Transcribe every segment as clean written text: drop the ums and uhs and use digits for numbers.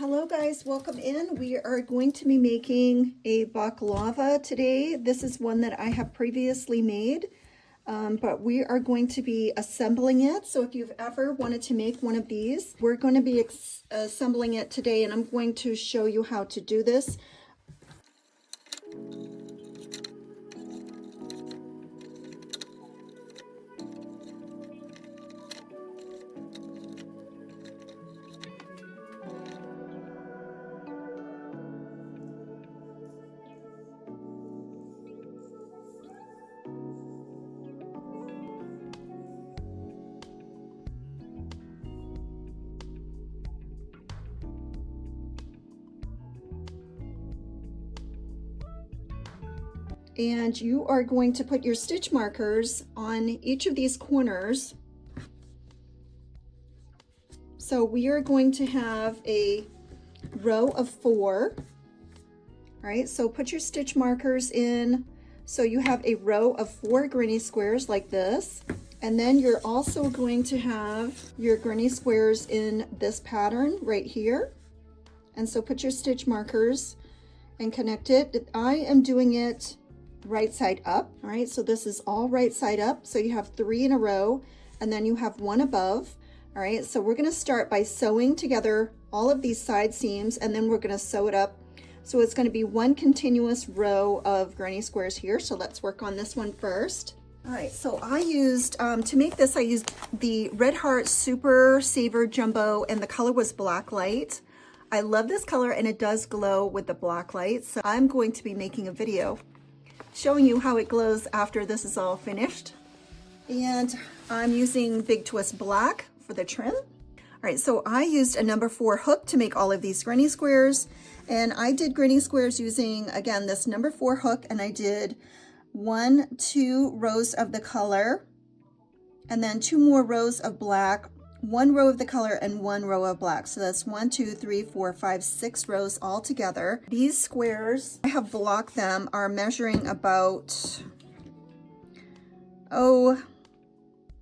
Hello guys, welcome in. We are going to be making a balaclava today. This is one that I have previously made, but we are going to be assembling it. So if you've ever wanted to make one of these, we're going to be assembling it today, and I'm going to show you how to do this. And you are going to put your stitch markers on each of these corners. So we are going to have a row of 4. All right, so put your stitch markers in. So you have a row of 4 granny squares like this. And then you're also going to have your granny squares in this pattern right here. And so put your stitch markers and connect it. I am doing it right side up. All right, so this is all right side up. So you have 3 in a row, and then you have 1 above. All right, so we're going to start by sewing together all of these side seams, and then we're going to sew it up. So it's going to be one continuous row of granny squares here. So let's work on this one first. All right, so I used, to make this, I used the Red Heart Super Saver Jumbo, and the color was Black Light. I love this color, and it does glow with the black light. So I'm going to be making a video showing you how it glows after this is all finished. And I'm using Big Twist Black for the trim. All right, so I used a number 4 hook to make all of these granny squares. And I did granny squares using, again, this number 4 hook, and I did 2 rows of the color, and then 2 more rows of black, 1 row of the color, and 1 row of black. So that's 1, 2, 3, 4, 5, 6 rows all together. These squares, I have blocked them, are measuring about,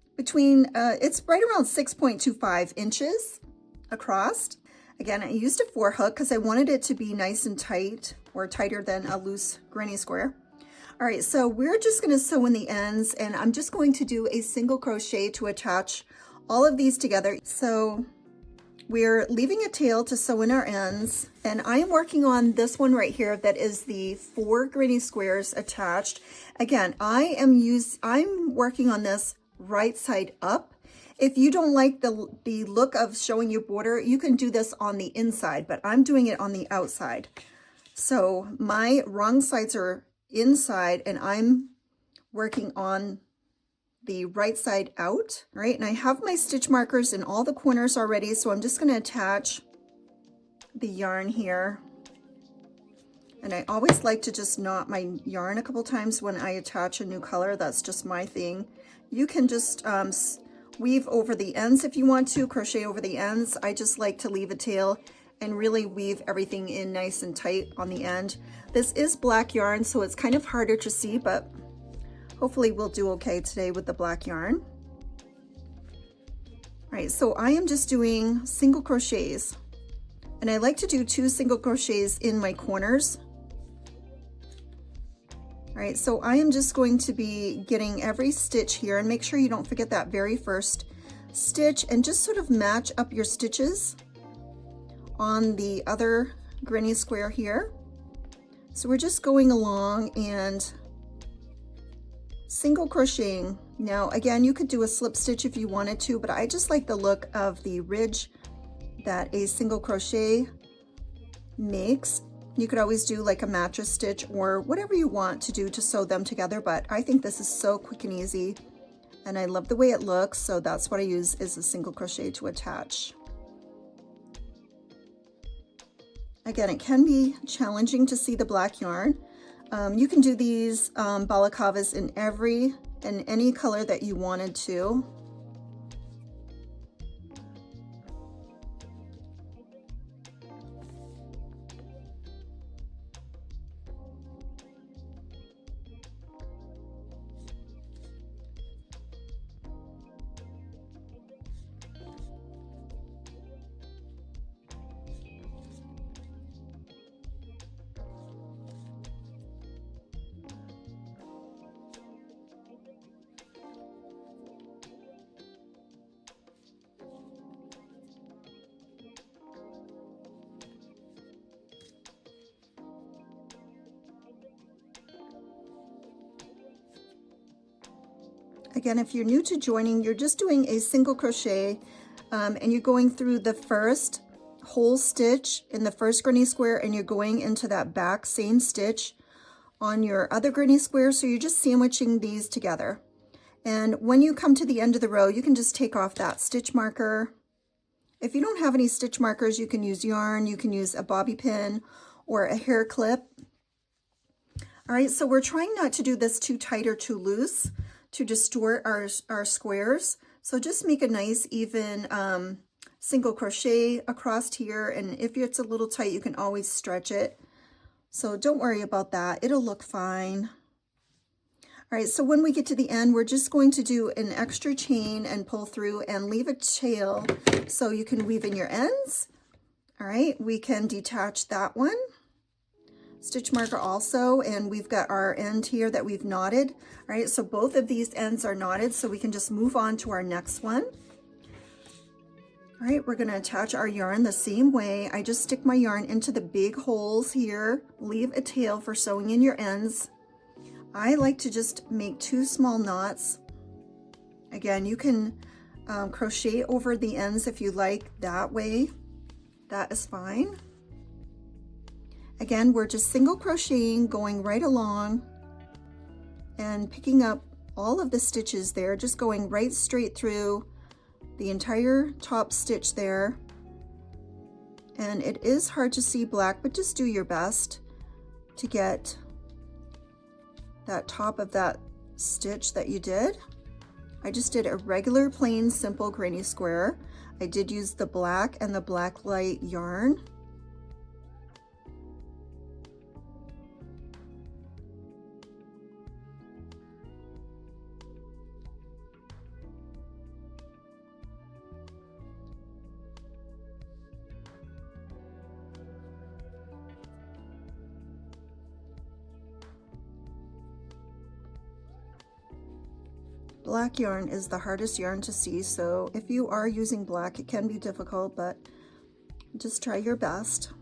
it's right around 6.25 inches across. Again, I used a 4 hook because I wanted it to be nice and tight, or tighter than a loose granny square. All right, so we're just going to sew in the ends, and I'm just going to do a single crochet to attach all of these together. So we're leaving a tail to sew in our ends, and I am working on this one right here that is the 4 granny squares attached. Again, I'm working on this right side up. If you don't like the look of showing your border, you can do this on the inside, but I'm doing it on the outside. So my wrong sides are inside, and I'm working on the right side out. All right, and I have my stitch markers in all the corners already, so I'm just going to attach the yarn here. And I always like to just knot my yarn a couple times when I attach a new color. That's just my thing. You can just weave over the ends if you want to, crochet over the ends. I just like to leave a tail and really weave everything in nice and tight on the end. This is black yarn, so it's kind of harder to see, but hopefully we'll do okay today with the black yarn. All right, so I am just doing single crochets, and I like to do 2 single crochets in my corners. All right, so I am just going to be getting every stitch here, and make sure you don't forget that very first stitch, and just sort of match up your stitches on the other granny square here. So we're just going along and single crocheting. Now again, you could do a slip stitch if you wanted to, but I just like the look of the ridge that a single crochet makes. You could always do like a mattress stitch or whatever you want to do to sew them together, but I think this is so quick and easy, and I love the way it looks, so that's what I use, is a single crochet to attach. Again, it can be challenging to see the black yarn. You can do these balaclavas in any color that you wanted to. again, if you're new to joining, you're just doing a single crochet and you're going through the first whole stitch in the first granny square, and you're going into that back same stitch on your other granny square. So you're just sandwiching these together. And when you come to the end of the row, you can just take off that stitch marker. If you don't have any stitch markers, you can use yarn, you can use a bobby pin or a hair clip. All right, so we're trying not to do this too tight or too loose to distort our squares. So just make a nice even single crochet across here, and if it's a little tight, you can always stretch it. So don't worry about that, it'll look fine. All right, so when we get to the end, we're just going to do an extra chain and pull through and leave a tail so you can weave in your ends. All right, we can detach that one. Stitch marker also, and we've got our end here that we've knotted. All right, so both of these ends are knotted, so we can just move on to our next one. All right, we're gonna attach our yarn the same way. I just stick my yarn into the big holes here, leave a tail for sewing in your ends. I like to just make 2 small knots. Again, you can crochet over the ends if you like that way. That is fine. Again, we're just single crocheting, going right along and picking up all of the stitches there, just going right straight through the entire top stitch there. And it is hard to see black, but just do your best to get that top of that stitch that you did. I just did a regular plain simple granny square. I did use the black and the black light yarn. Black yarn is the hardest yarn to see, so if you are using black, it can be difficult, but just try your best.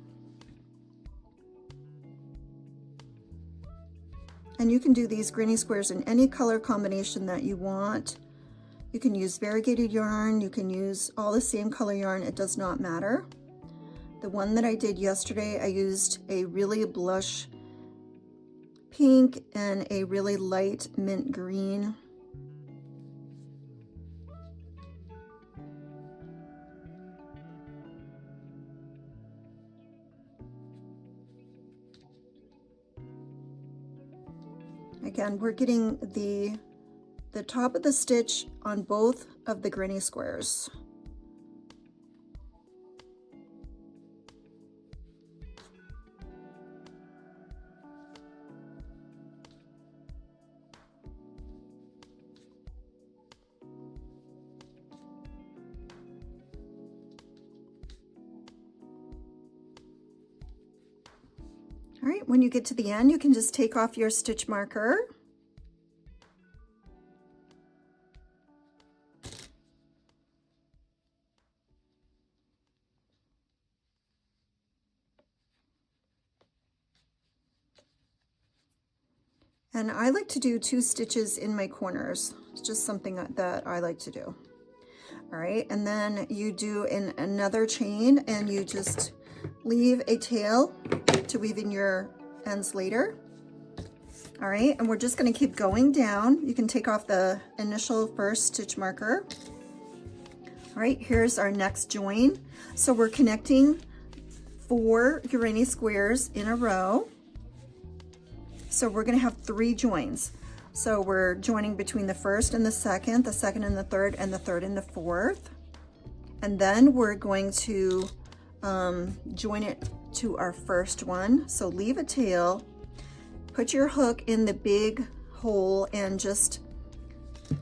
And you can do these granny squares in any color combination that you want. You can use variegated yarn, you can use all the same color yarn, it does not matter. The one that I did yesterday, I used a really blush pink and a really light mint green. Again, we're getting the top of the stitch on both of the granny squares. All right, when you get to the end, you can just take off your stitch marker. And I like to do 2 stitches in my corners. It's just something that I like to do. All right, and then you do another chain and you just leave a tail to weave in your ends later. All right, and we're just going to keep going down. You can take off the initial first stitch marker. All right, here's our next join. So we're connecting 4 granny squares in a row. So we're going to have 3 joins. So we're joining between the first and the second and the third, and the third and the fourth. And then we're going to join it to our first one. So leave a tail, put your hook in the big hole, and just,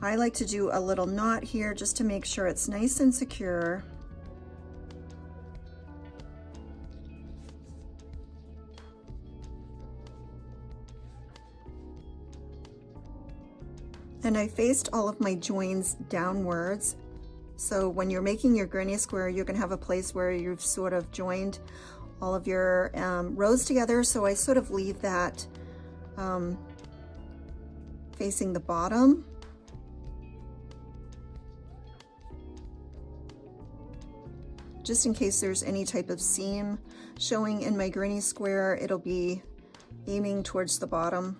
I like to do a little knot here just to make sure it's nice and secure. And I faced all of my joins downwards. So when you're making your granny square, you're gonna have a place where you've sort of joined all of your rows together. So I sort of leave that facing the bottom. just in case there's any type of seam showing in my granny square, it'll be aiming towards the bottom.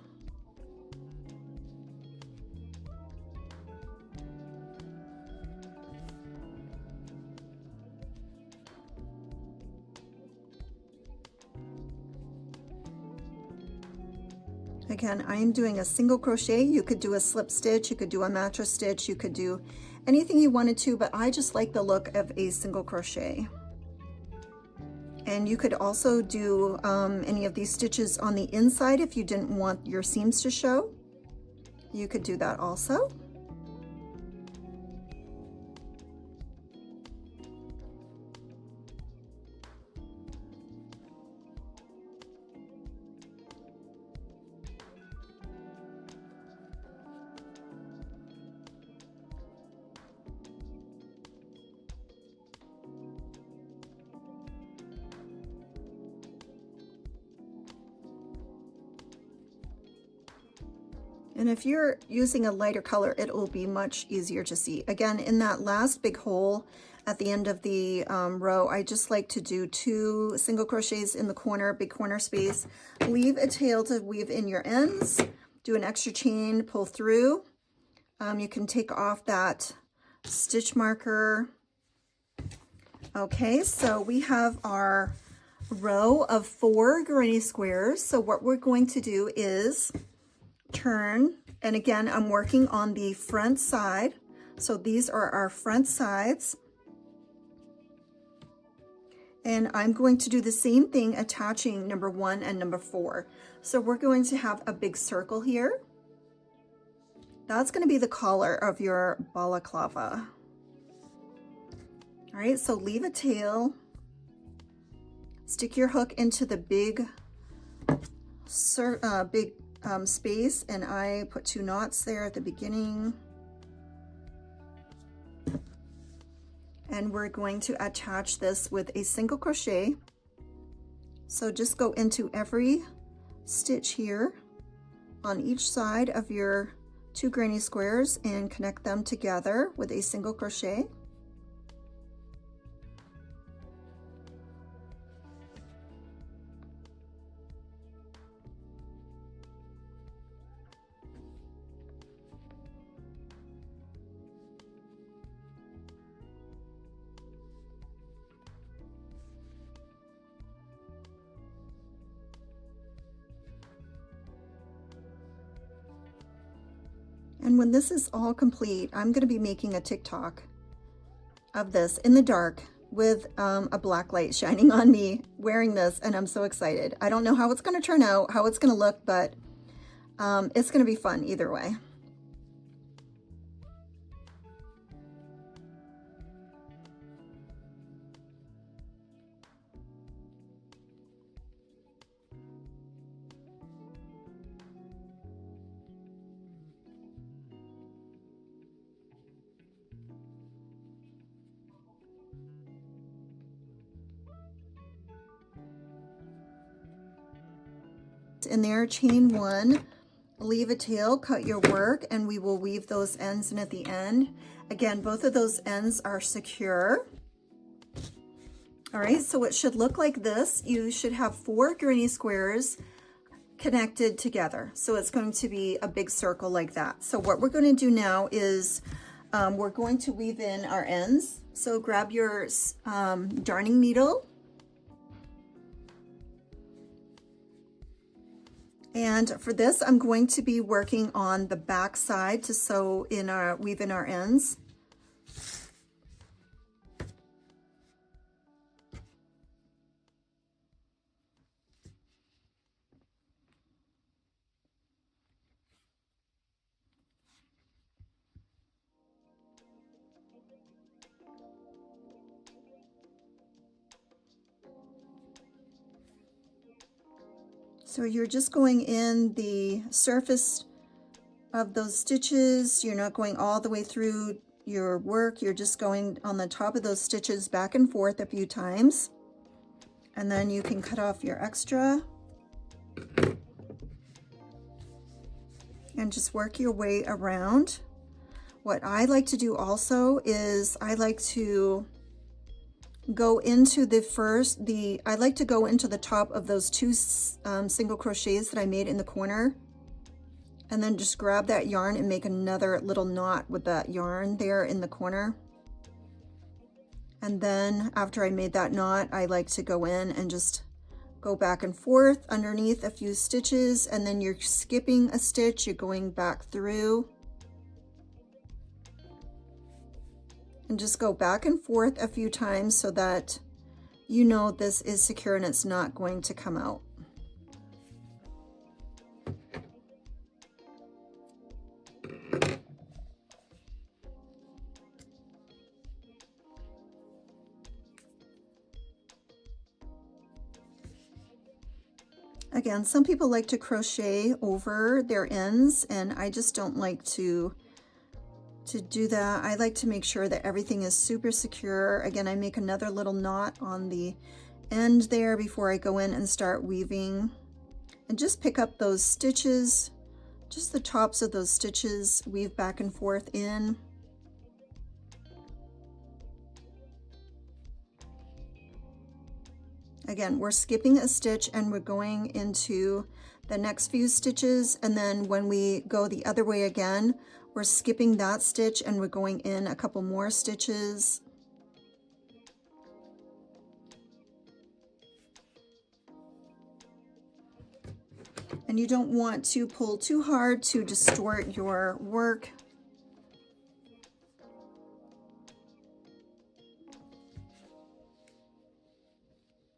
Again, I am doing a single crochet. You could do a slip stitch, you could do a mattress stitch, you could do anything you wanted to, but I just like the look of a single crochet. And you could also do any of these stitches on the inside if you didn't want your seams to show. You could do that also. And if you're using a lighter color, it will be much easier to see. Again, in that last big hole at the end of the row, I just like to do 2 single crochets in the corner, big corner space. Leave a tail to weave in your ends. Do an extra chain, pull through. You can take off that stitch marker. Okay, so we have our row of 4 granny squares. So what we're going to do is turn, and again, I'm working on the front side. So these are our front sides. And I'm going to do the same thing attaching number 1 and number 4. So we're going to have a big circle here. That's going to be the collar of your balaclava. All right, so leave a tail. Stick your hook into the big space, and I put 2 knots there at the beginning. And we're going to attach this with a single crochet. So just go into every stitch here on each side of your 2 granny squares and connect them together with a single crochet. And when this is all complete, I'm going to be making a TikTok of this in the dark with a black light shining on me wearing this, and I'm so excited. I don't know how it's going to turn out, how it's going to look, but it's going to be fun either way. In there, chain 1, leave a tail, cut your work, and we will weave those ends in at the end. Again, both of those ends are secure. All right, so it should look like this. You should have 4 granny squares connected together. So it's going to be a big circle like that. So what we're going to do now is we're going to weave in our ends. So grab your darning needle. And for this, I'm going to be working on the back side to sew in weave in our ends. So you're just going in the surface of those stitches. You're not going all the way through your work. You're just going on the top of those stitches back and forth a few times. And then you can cut off your extra. And just work your way around. What I like to do also is I like to go into I like to go into the top of those two single crochets that I made in the corner, and then just grab that yarn and make another little knot with that yarn there in the corner. And then after I made that knot, I like to go in and just go back and forth underneath a few stitches, and then you're skipping a stitch, you're going back through, and just go back and forth a few times so that you know this is secure and it's not going to come out. Again, some people like to crochet over their ends, and I just don't like to do that. I like to make sure that everything is super secure. Again, I make another little knot on the end there before I go in and start weaving, and just pick up those stitches, just the tops of those stitches, weave back and forth in. Again, we're skipping a stitch and we're going into the next few stitches, and then when we go the other way again, we're skipping that stitch and we're going in a couple more stitches. And you don't want to pull too hard to distort your work.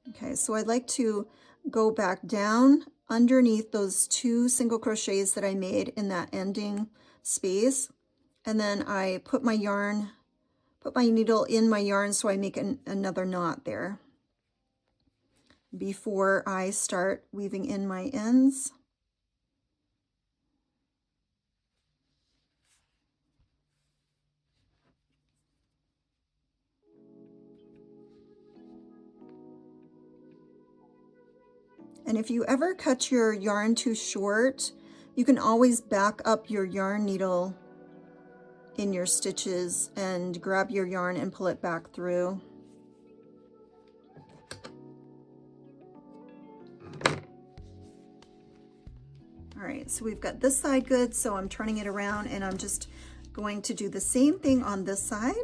Okay, so I like to go back down underneath those two single crochets that I made in that ending space, and then I put my needle in my yarn so I make another knot there before I start weaving in my ends. And if you ever cut your yarn too short, you can always back up your yarn needle in your stitches and grab your yarn and pull it back through. All right, so we've got this side good, so I'm turning it around and I'm just going to do the same thing on this side.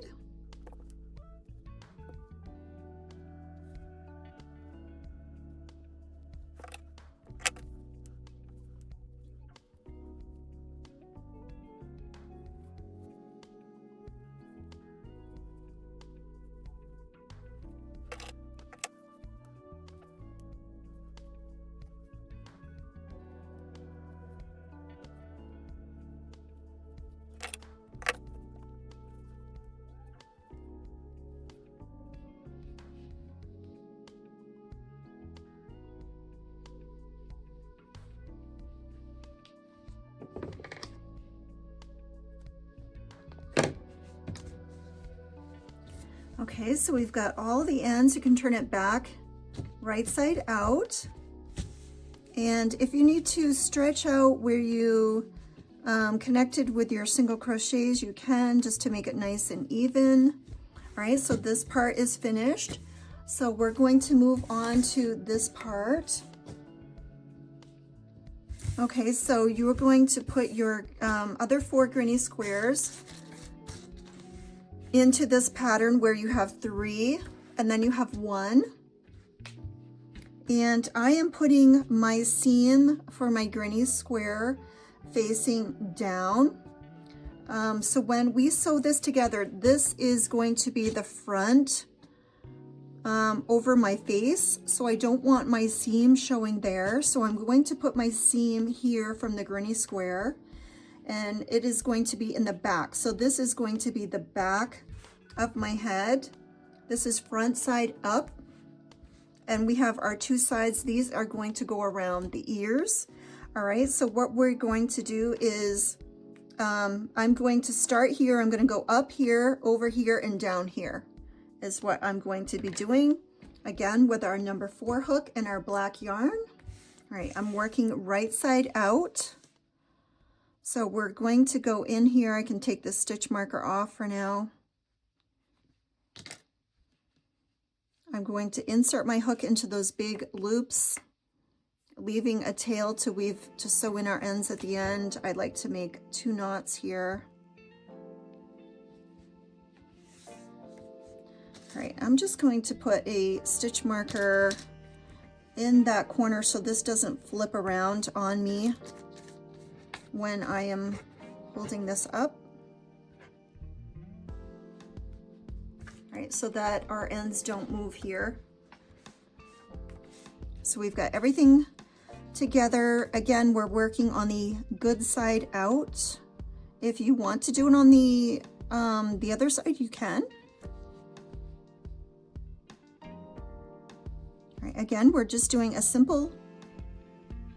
Okay, so we've got all the ends. You can turn it back right side out. And if you need to stretch out where you connected with your single crochets, you can, just to make it nice and even. All right, so this part is finished. So we're going to move on to this part. Okay, so you're going to put your other 4 granny squares into this pattern where you have 3 and then you have 1. And I am putting my seam for my granny square facing down. So when we sew this together, this is going to be the front over my face. So I don't want my seam showing there. So I'm going to put my seam here from the granny square, and it is going to be in the back. So this is going to be the back of my head. This is front side up. And we have our 2 sides. These are going to go around the ears. All right, so what we're going to do is I'm going to start here. I'm going to go up here, over here, and down here is what I'm going to be doing. Again, with our number 4 hook and our black yarn. All right, I'm working right side out. So we're going to go in here. I can take the stitch marker off for now. I'm going to insert my hook into those big loops, leaving a tail to weave to sew in our ends at the end. I like to make 2 knots here. All right, I'm just going to put a stitch marker in that corner so this doesn't flip around on me when I am holding this up. All right, so that our ends don't move here. So we've got everything together. Again, we're working on the good side out. If you want to do it on the other side, you can. All right, again, we're just doing a simple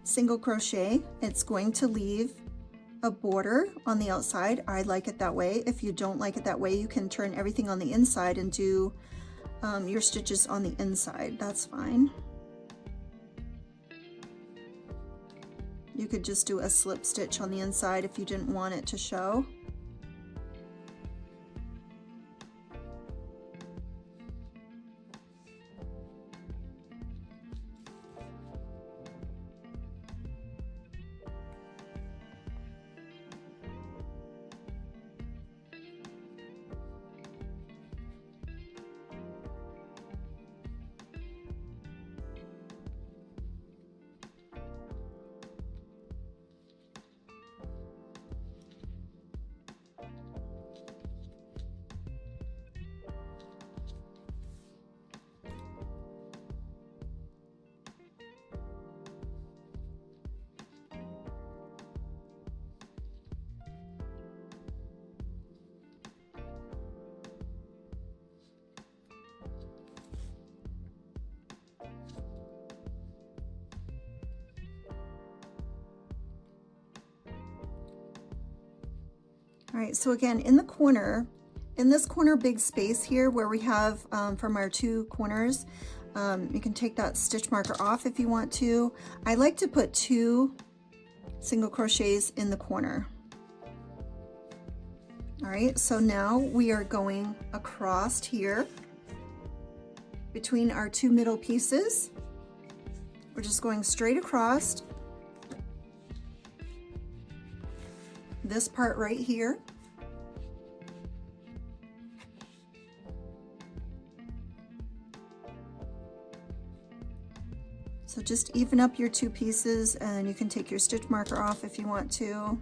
single crochet. It's going to leave a border on the outside. I like it that way. If you don't like it that way, you can turn everything on the inside and do your stitches on the inside. That's fine. You could just do a slip stitch on the inside if you didn't want it to show. All right, so again, in this corner big space here where we have from our 2 corners, you can take that stitch marker off if you want to. I like to put 2 single crochets in the corner. All right, so now we are going across here between our 2 middle pieces. We're just going straight across this part right here. So just even up your 2 pieces, and you can take your stitch marker off if you want to.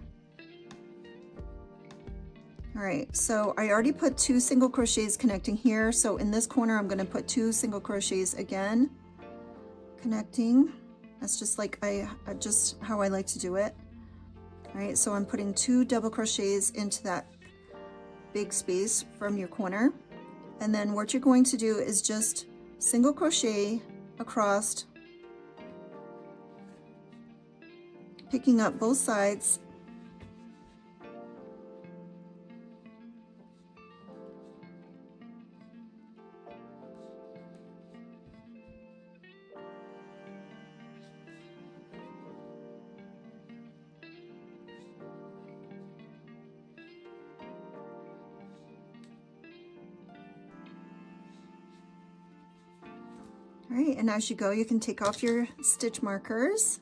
All right, so I already put 2 single crochets connecting here. So in this corner, I'm going to put 2 single crochets again, connecting. That's just like just how I like to do it. All right, so I'm putting 2 double crochets into that big space from your corner. And then what you're going to do is just single crochet across, picking up both sides. All right, and as you go, you can take off your stitch markers.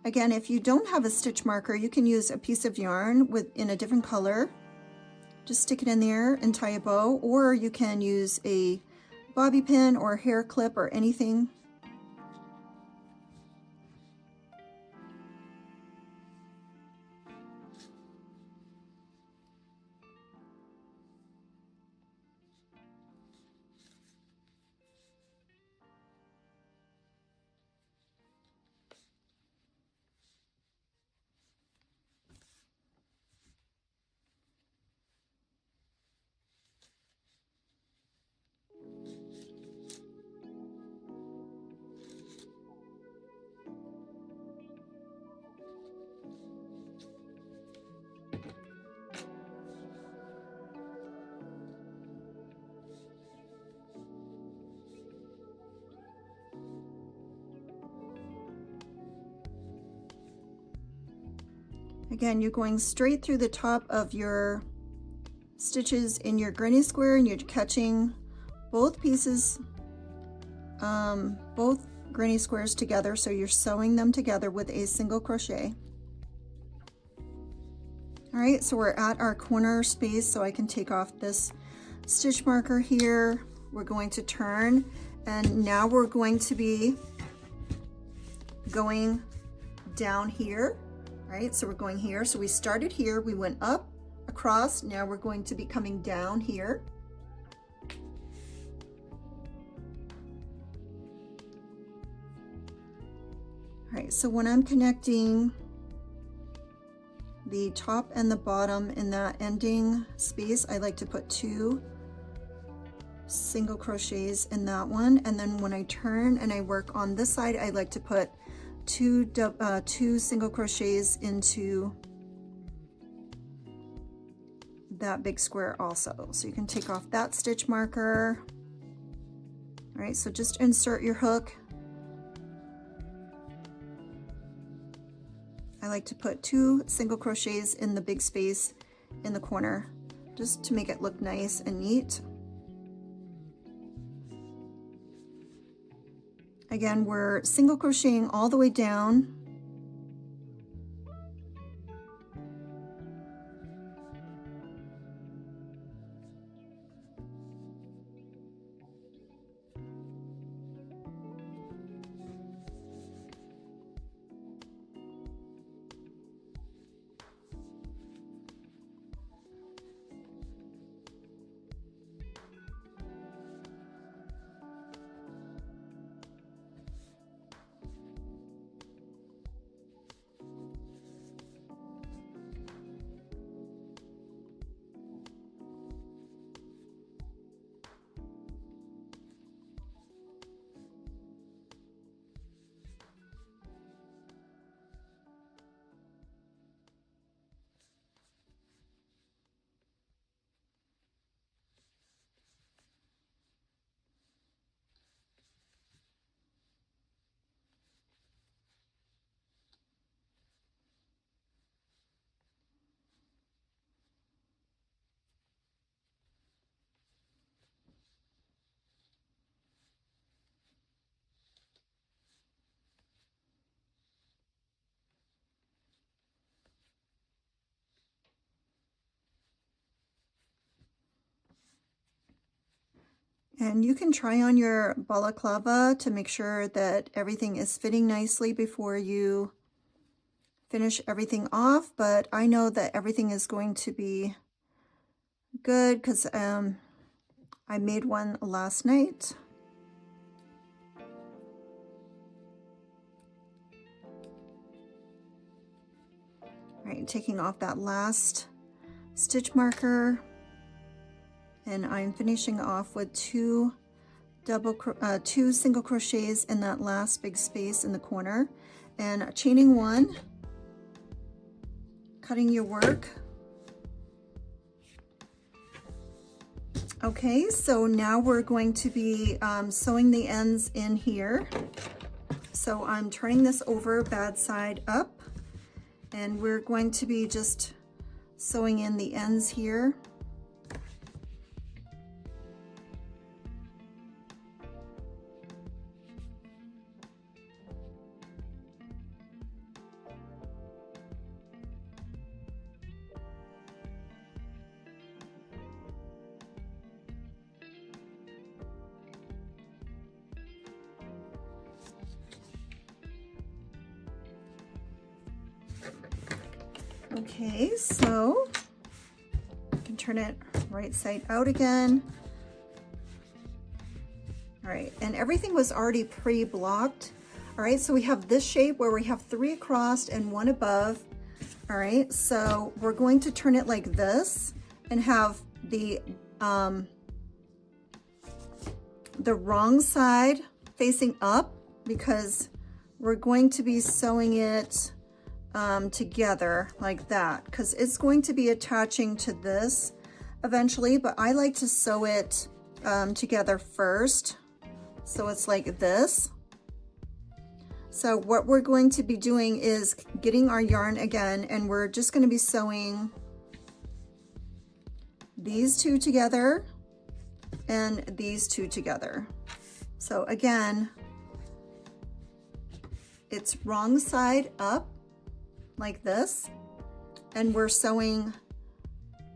Again, if you don't have a stitch marker, you can use a piece of yarn in a different color. Just stick it in there and tie a bow, or you can use a bobby pin or hair clip or anything. Again, you're going straight through the top of your stitches in your granny square, and you're catching both pieces both granny squares together, so you're sewing them together with a single crochet. All right, so we're at our corner space, so I can take off this stitch marker here. We're going to turn, and now we're going to be going down here, right? So we're going here. So we started here, we went up, across, now we're going to be coming down here. All right, so when I'm connecting the top and the bottom in that ending space, I like to put 2 single crochets in that one, and then when I turn and I work on this side, I like to put 2 single crochets into that big square also. So you can take off that stitch marker. All right, so just insert your hook. I like to put 2 single crochets in the big space in the corner, just to make it look nice and neat. Again, we're single crocheting all the way down. And you can try on your balaclava to make sure that everything is fitting nicely before you finish everything off, but I know that everything is going to be good because I made one last night. All right, taking off that last stitch marker, and I'm finishing off with 2 single crochets in that last big space in the corner, and chaining 1, cutting your work. Okay, so now we're going to be sewing the ends in here. So I'm turning this over bad side up, and we're going to be just sewing in the ends here. Okay, so you can turn it right side out again. All right, and everything was already pre-blocked. All right, so we have this shape where we have 3 across and 1 above. All right, so we're going to turn it like this and have the wrong side facing up, because we're going to be sewing it together like that, because it's going to be attaching to this eventually, but I like to sew it together first, so it's like this. So what we're going to be doing is getting our yarn again, and we're just going to be sewing these 2 together and these 2 together. So again, it's wrong side up like this, and we're sewing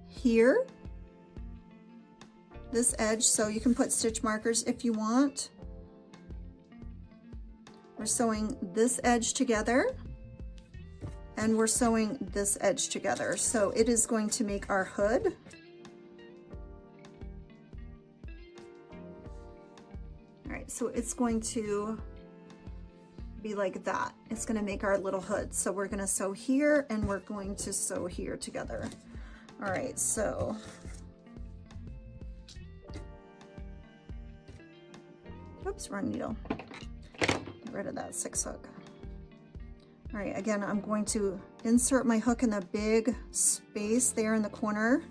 here, this edge, so you can put stitch markers if you want. We're sewing this edge together, and we're sewing this edge together. So it is going to make our hood. All right, so it's going to be like that. It's going to make our little hood. So we're going to sew here, and we're going to sew here together. All right, so oops, wrong needle. Get rid of that 6 hook. All right, again, I'm going to insert my hook in the big space there in the corner,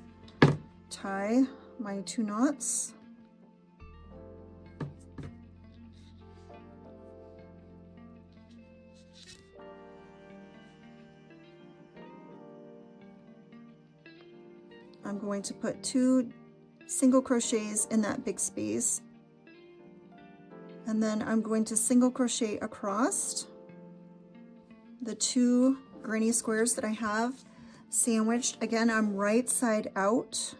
tie my 2 knots. I'm going to put 2 single crochets in that big space, and then I'm going to single crochet across the 2 granny squares that I have sandwiched. Again, I'm right side out.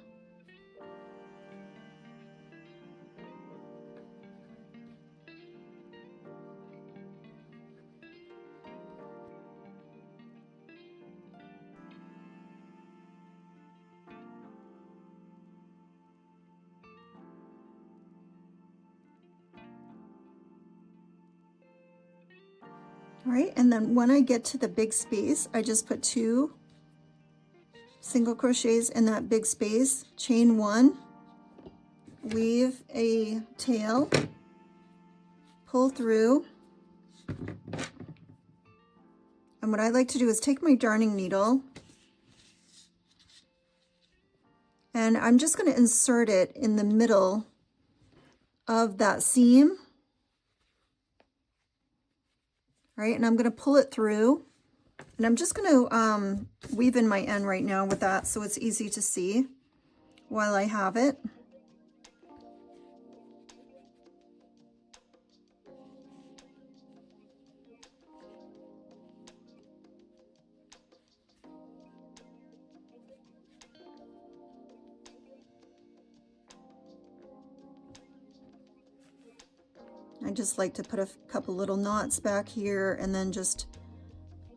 All right, and then when I get to the big space, I just put 2 single crochets in that big space, chain 1, weave a tail, pull through, and what I like to do is take my darning needle, and I'm just going to insert it in the middle of that seam. Right, and I'm going to pull it through, and I'm just going to weave in my end right now with that so it's easy to see while I have it. I just like to put a couple little knots back here and then just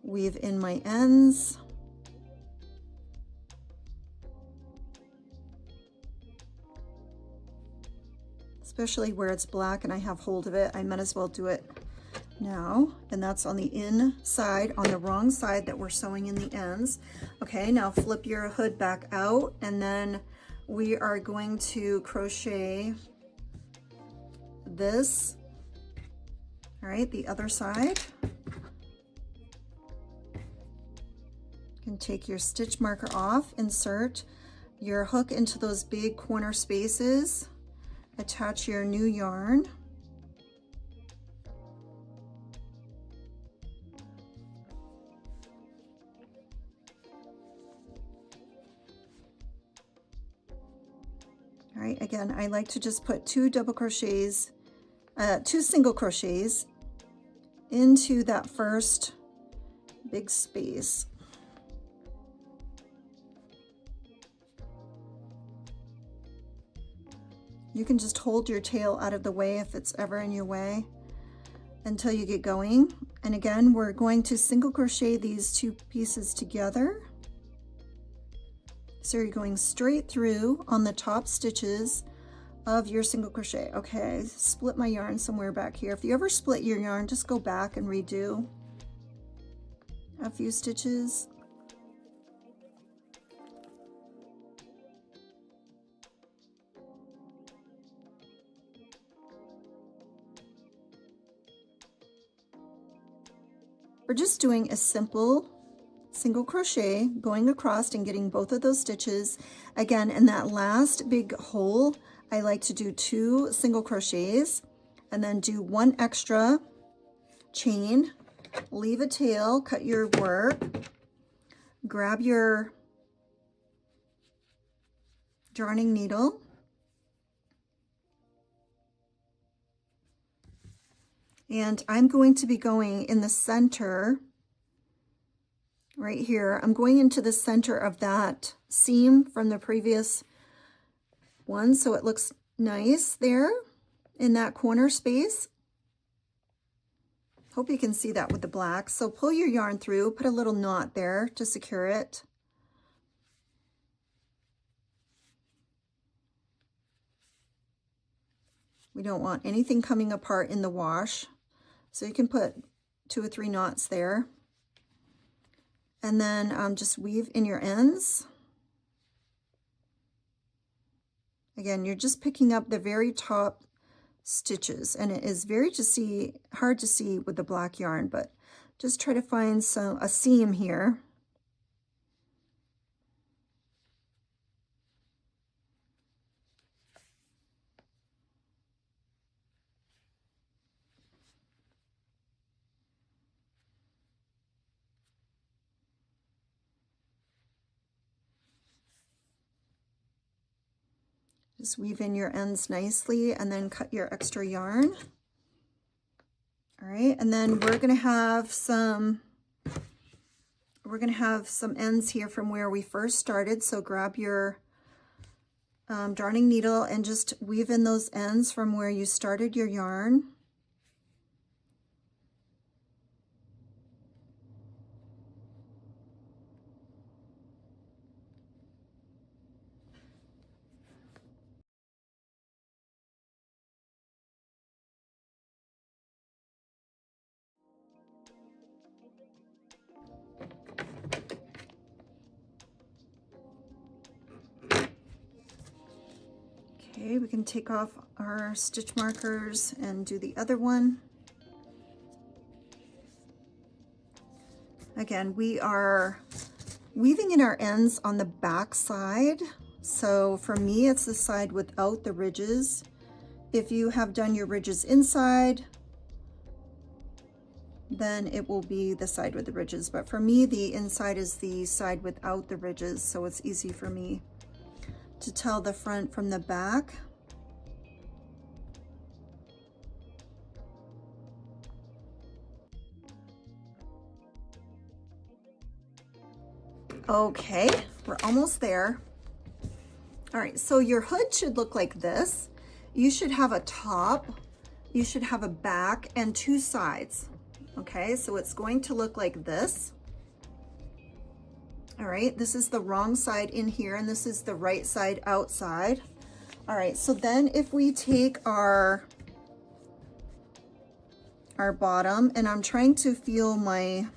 weave in my ends. Especially where it's black and I have hold of it, I might as well do it now. And that's on the inside, on the wrong side that we're sewing in the ends. Okay, now flip your hood back out, and then we are going to crochet this. All right, the other side. You can take your stitch marker off, insert your hook into those big corner spaces, attach your new yarn. All right, again, I like to just put 2 double crochets, 2 single crochets into that first big space. You can just hold your tail out of the way if it's ever in your way until you get going. And again, we're going to single crochet these 2 pieces together. So you're going straight through on the top stitches of your single crochet. Okay, split my yarn somewhere back here. If you ever split your yarn, just go back and redo a few stitches. We're just doing a simple single crochet going across and getting both of those stitches. Again, in that last big hole, I like to do 2 single crochets and then do 1 extra chain, leave a tail, cut your work, grab your darning needle, And I'm going to be going in the center, right here. I'm going into the center of that seam from the previous one, so it looks nice there in that corner space. Hope you can see that with the black. So pull your yarn through, put a little knot there to secure it. We don't want anything coming apart in the wash. So you can put 2 or 3 knots there. And then just weave in your ends. Again, you're just picking up the very top stitches, and it is hard to see with the black yarn, but just try to find a seam here. Just weave in your ends nicely and then cut your extra yarn. All right, and then we're gonna have some ends here from where we first started. So grab your darning needle and just weave in those ends from where you started your yarn. Okay, we can take off our stitch markers and do the other one. Again, we are weaving in our ends on the back side. So for me, it's the side without the ridges. If you have done your ridges inside, then it will be the side with the ridges. But for me, the inside is the side without the ridges, so it's easy for me to tell the front from the back. Okay, we're almost there. All right, so your hood should look like this. You should have a top, you should have a back and 2 sides. Okay, so it's going to look like this. All right, this is the wrong side in here and this is the right side outside. All right, so then if we take our bottom, and I'm trying to feel and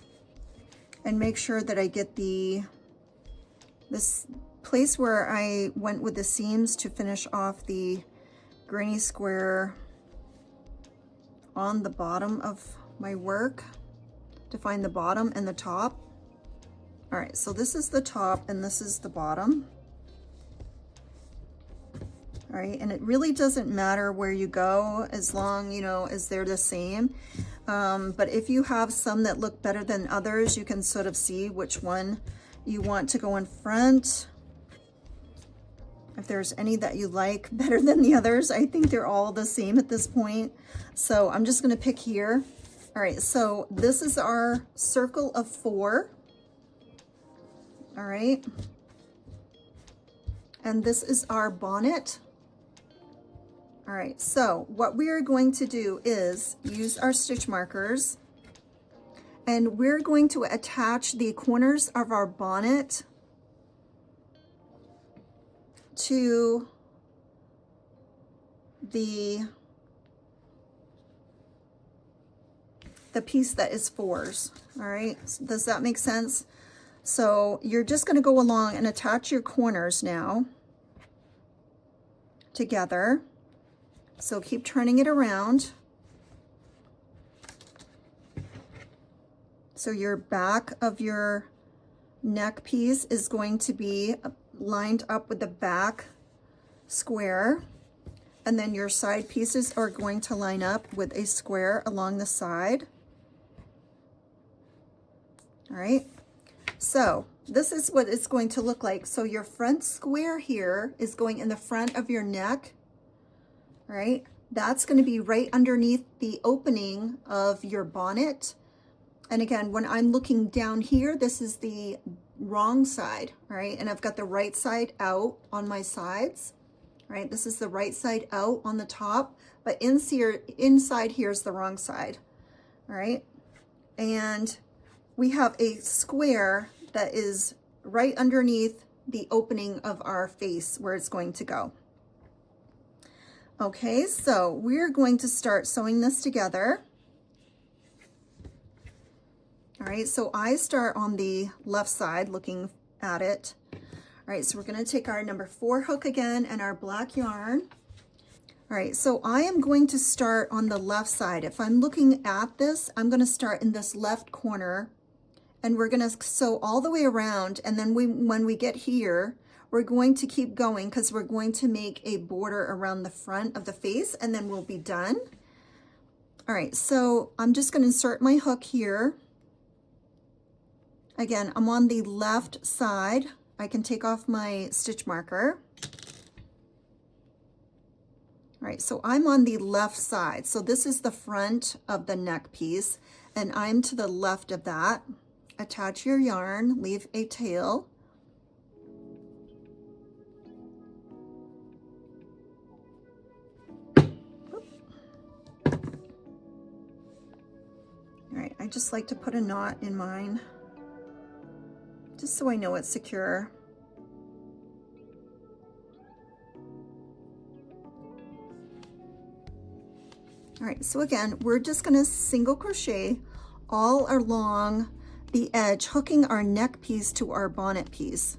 make sure that I get this place where I went with the seams to finish off the granny square on the bottom of my work, to find the bottom and the top. All right, so this is the top and this is the bottom. All right, and it really doesn't matter where you go as long, as they're the same. But if you have some that look better than others, you can sort of see which one you want to go in front. If there's any that you like better than the others, I think they're all the same at this point. So I'm just gonna pick here. All right, so this is our circle of 4. All right. And this is our bonnet. All right, so what we are going to do is use our stitch markers, and we're going to attach the corners of our bonnet to the piece that is 4s. All right, does that make sense? So you're just going to go along and attach your corners now together. So keep turning it around. So your back of your neck piece is going to be lined up with the back square, and then your side pieces are going to line up with a square along the side. All right, so this is what it's going to look like. So your front square here is going in the front of your neck, right? that's going to be right underneath the opening of your bonnet. And again, when I'm looking down here, this is the wrong side, all right? And I've got the right side out on my sides, right? This is the right side out on the top, but inside here is the wrong side, all right? And we have a square that is right underneath the opening of our face where it's going to go. Okay, so we're going to start sewing this together. All right, so I start on the left side looking at it. All right, so we're going to take our number 4 hook again and our black yarn. All right, so I am going to start on the left side. If I'm looking at this, I'm going to start in this left corner, and we're going to sew all the way around, and then when we get here, we're going to keep going because we're going to make a border around the front of the face, and then we'll be done. All right, so I'm just going to insert my hook here. Again, I'm on the left side. I can take off my stitch marker. All right, so I'm on the left side. So this is the front of the neck piece, and I'm to the left of that. Attach your yarn, leave a tail. All right, I just like to put a knot in mine, just so I know it's secure. All right, so again, we're just gonna single crochet all along the edge, hooking our neck piece to our bonnet piece.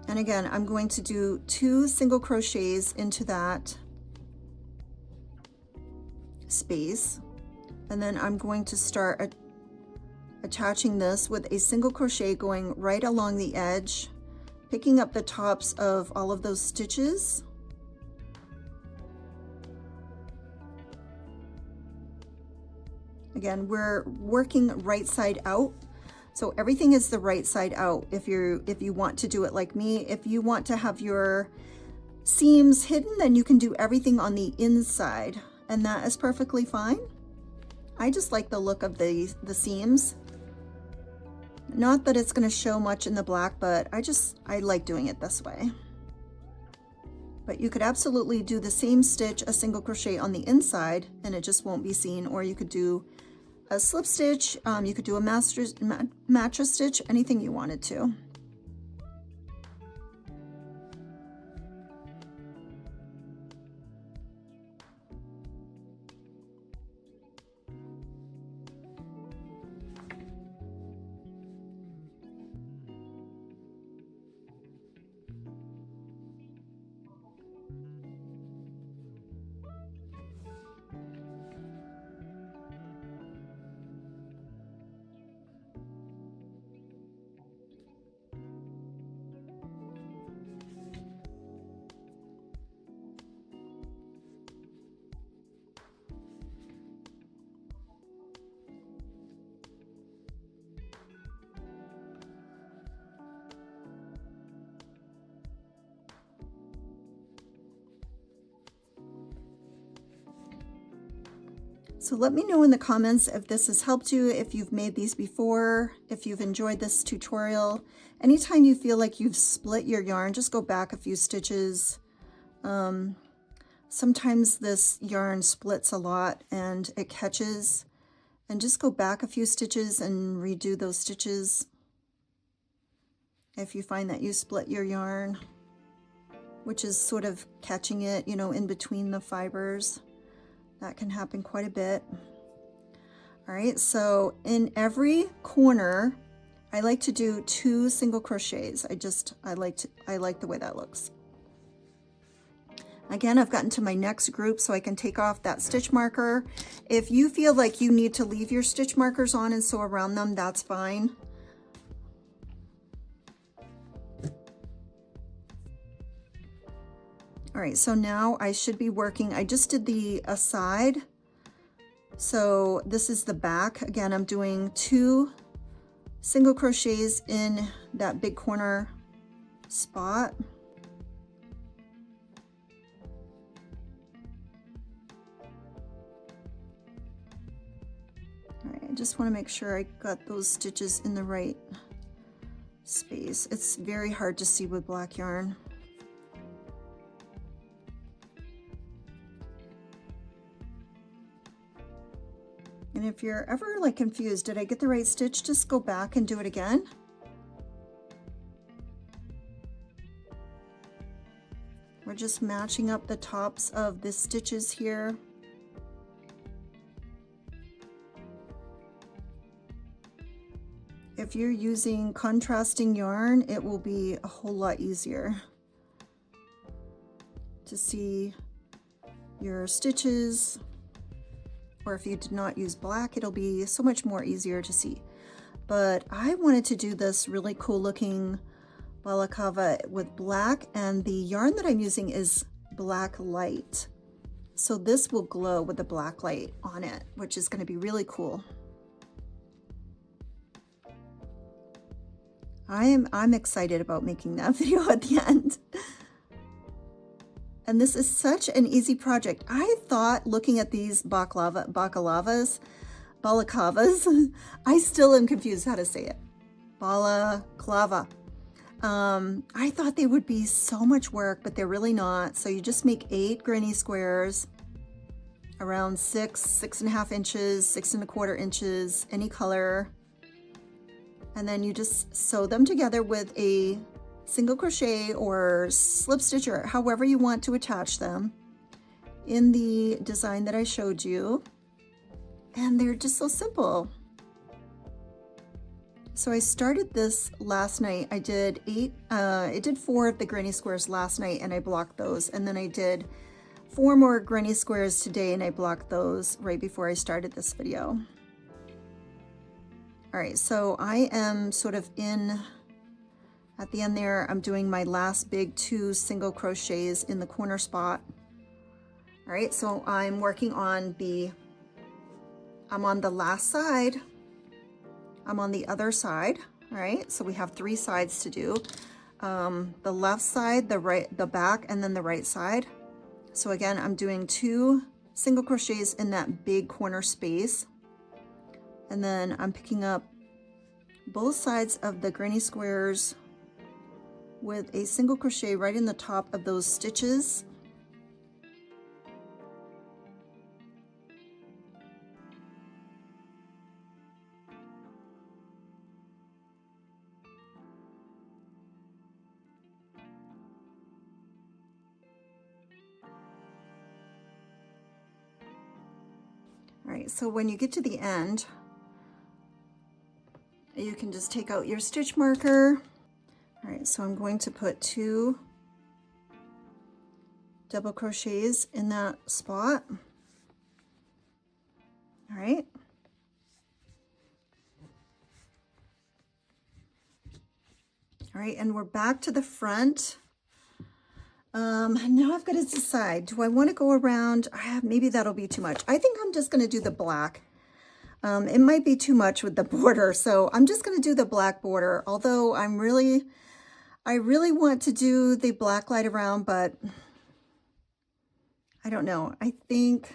And again, I'm going to do 2 single crochets into that space. And then I'm going to start attaching this with a single crochet going right along the edge, picking up the tops of all of those stitches. Again, we're working right side out, so everything is the right side out if you want to do it like me. If you want to have your seams hidden, then you can do everything on the inside, and that is perfectly fine. I just like the look of the seams. Not that it's going to show much in the black, but I like doing it this way. But you could absolutely do the same stitch, a single crochet on the inside, and it just won't be seen. Or you could do a slip stitch, you could do a mattress stitch, anything you wanted to. So let me know in the comments if this has helped you, if you've made these before, if you've enjoyed this tutorial. Anytime you feel like you've split your yarn, just go back a few stitches. Sometimes this yarn splits a lot and it catches, and just go back a few stitches and redo those stitches if you find that you split your yarn, which is sort of catching it, you know, in between the fibers. That can happen quite a bit. All right, so in every corner, I like to do 2 single crochets. I like the way that looks. Again, I've gotten to my next group, so I can take off that stitch marker. If you feel like you need to leave your stitch markers on and sew around them, that's fine. All right, so now I should be working. I just did the aside. So this is the back. Again, I'm doing 2 single crochets in that big corner spot. I just want to make sure I got those stitches in the right space. It's very hard to see with black yarn. And if you're ever like confused, did I get the right stitch? Just go back and do it again. We're just matching up the tops of the stitches here. If you're using contrasting yarn, it will be a whole lot easier to see your stitches. Or if you did not use black, it'll be so much more easier to see. But I wanted to do this really cool looking balaclava with black, and the yarn that I'm using is black light. So this will glow with the black light on it, which is going to be really cool. I'm excited about making that video at the end. And this is such an easy project. I thought looking at these balaclavas, I still am confused how to say it. Balaclava. I thought they would be so much work, but they're really not. So you just make 8 granny squares around 6.5 inches, 6.25 inches, any color. And then you just sew them together with a single crochet or slip stitch or however you want to attach them in the design that I showed you. And they're just so simple. So I started this last night. I did 4 of the granny squares last night and I blocked those. And then I did 4 more granny squares today and I blocked those right before I started this video. All right, so I am sort of at the end there. I'm doing my last big 2 single crochets in the corner spot. All right, so I'm working on I'm on the last side. I'm on the other side. All right, so we have 3 sides to do. The left side, the back, and then the right side. So again, I'm doing 2 single crochets in that big corner space. And then I'm picking up both sides of the granny squares with a single crochet right in the top of those stitches. All right, so when you get to the end, you can just take out your stitch marker. All right, so I'm going to put 2 double crochets in that spot. All right. All right, and we're back to the front. Now I've got to decide, do I want to go around? Maybe that'll be too much. I think I'm just going to do the black. It might be too much with the border, so I'm just going to do the black border, although I really want to do the black light around, but I don't know. I think,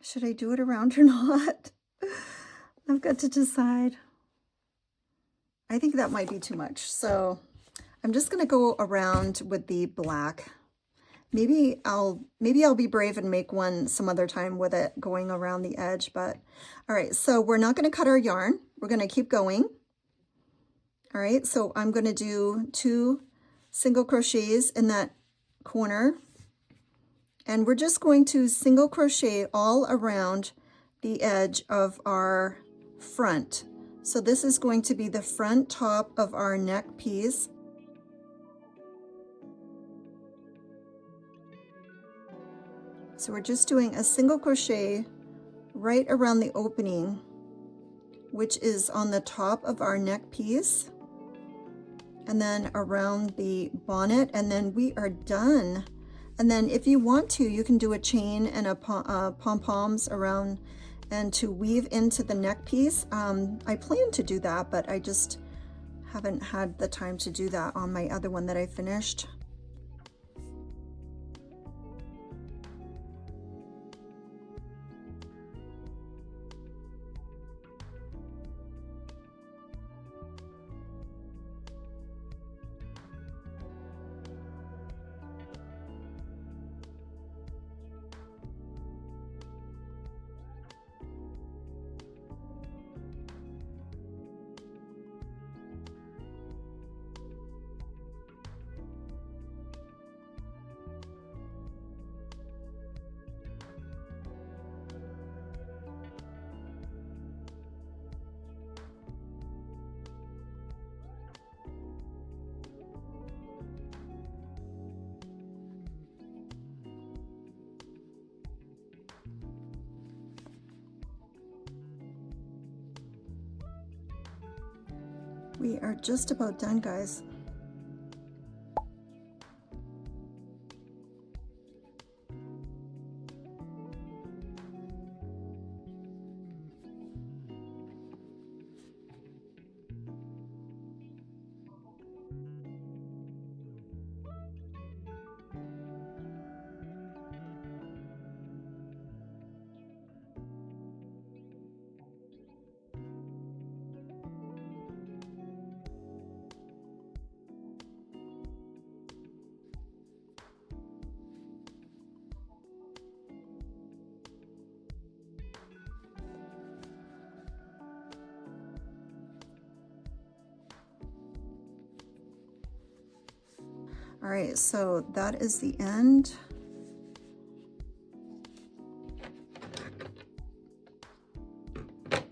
should I do it around or not? I've got to decide. I think that might be too much, so I'm just going to go around with the black. Maybe I'll be brave and make one some other time with it going around the edge, but all right, so we're not going to cut our yarn. We're going to keep going. All right, so I'm going to do 2 single crochets in that corner, and we're just going to single crochet all around the edge of our front. So this is going to be the front top of our neck piece. So we're just doing a single crochet right around the opening, which is on the top of our neck piece, and then around the bonnet, and then we are done. And then if you want to, you can do a chain and a pom-poms around and to weave into the neck piece. I plan to do that, but I just haven't had the time to do that on my other one that I finished. We are just about done, guys. All right, so that is the end. All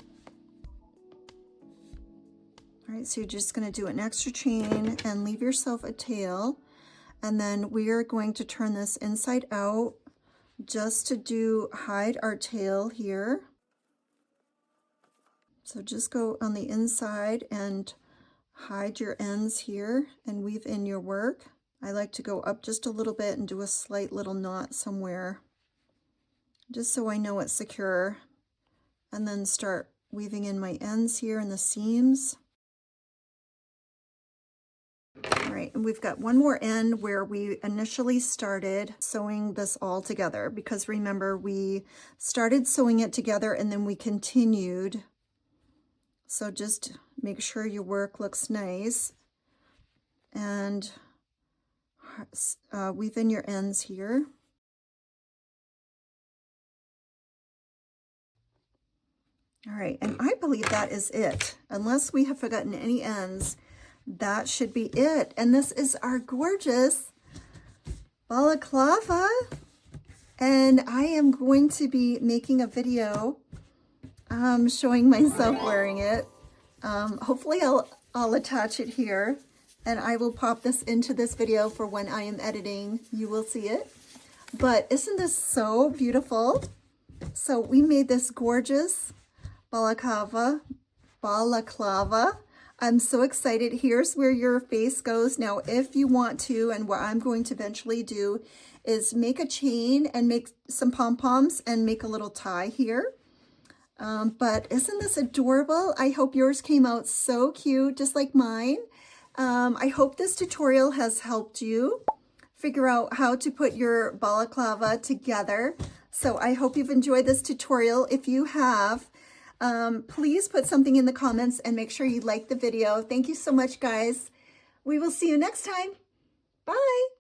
right, so you're just going to do an extra chain and leave yourself a tail. And then we are going to turn this inside out just to hide our tail here. So just go on the inside and hide your ends here and weave in your work. I like to go up just a little bit and do a slight little knot somewhere, just so I know it's secure, and then start weaving in my ends here in the seams. All right, and we've got one more end where we initially started sewing this all together, because remember, we started sewing it together and then we continued. So just make sure your work looks nice and weave in your ends here. All right, and I believe that is it. Unless we have forgotten any ends, that should be it. And this is our gorgeous balaclava. And I am going to be making a video showing myself wearing it. Hopefully I'll attach it here, and I will pop this into this video for when I am editing. You will see it. But isn't this so beautiful? So we made this gorgeous balaclava. I'm so excited. Here's where your face goes. Now, if you want to, and what I'm going to eventually do is make a chain and make some pom-poms and make a little tie here. But isn't this adorable? I hope yours came out so cute, just like mine. I hope this tutorial has helped you figure out how to put your balaclava together. So I hope you've enjoyed this tutorial. If you have, please put something in the comments and make sure you like the video. Thank you so much, guys. We will see you next time. Bye.